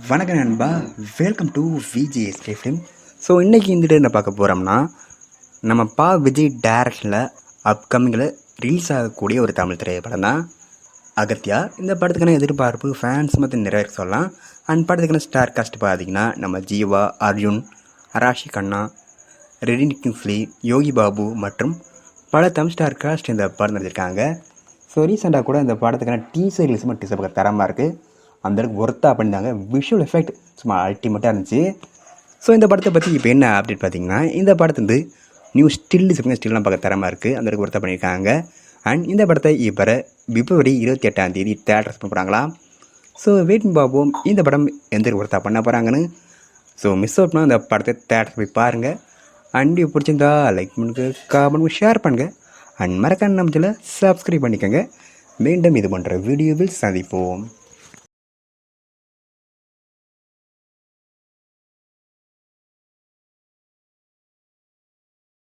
வணக்கம் நண்பா, welcome to VGSK film. So இன்றைக்கி இந்த என்ன பார்க்க போகிறோம்னா, நம்ம விஜய் டைரக்ஷனில் அப்கமிங்கில் ரிலீஸ் ஆகக்கூடிய ஒரு தமிழ் திரைப்படம் தான் அகத்தியா. இந்த படத்துக்கான எதிர்பார்ப்பு ஃபேன்ஸ் மற்ற நிறைவேற சொல்லலாம். அண்ட் படத்துக்கான ஸ்டார் காஸ்ட் பார்த்திங்கன்னா நம்ம ஜீவா, அர்ஜுன், அராஷி கண்ணா, ரெடின் கிங்ஸ்லி, யோகி பாபு மற்றும் பல தமிழ் ஸ்டார் காஸ்ட் இந்த படம் நடத்திருக்காங்க. ஸோ ரீசெண்டாக கூட இந்த படத்துக்கான டீசர் ரிலீஸ் டீசர் பக்கம் தரமாக இருக்குது. அந்தளவுக்கு ஒர்த்தாக பண்ணியிருந்தாங்க. விஷுவல் எஃபெக்ட் சும்மா அல்டிமேட்டாக இருந்துச்சு. ஸோ இந்த படத்தை பற்றி இப்போ என்ன அப்டேட் பார்த்திங்கன்னா, இந்த படத்து வந்து நியூ ஸ்டில்லாம் பார்க்க தரமாக இருக்குது. அந்தளவுக்கு ஒர்த்தாக பண்ணியிருக்காங்க. அண்ட் இந்த படத்தை இப்போ பிப்ரவரி 28 தேட்டர்ஸ் பண்ணுறாங்களாம். ஸோ வெயிட்டிங் பார்ப்போம் இந்த படம் எந்த ஒர்த்தாக பண்ண போகிறாங்கன்னு. ஸோ மிஸ் அவுட்னா இந்த படத்தை தேட்டர் போய் பாருங்கள். அண்ட் பிடிச்சிருந்தா லைக் பண்ணுங்க, கமெண்ட் ஷேர் பண்ணுங்கள். அண்ட் மறக்காம நம்ம சேனலை சப்ஸ்கிரைப் பண்ணிக்கோங்க. மீண்டும் இது போன்ற வீடியோவில் சந்திப்போம்.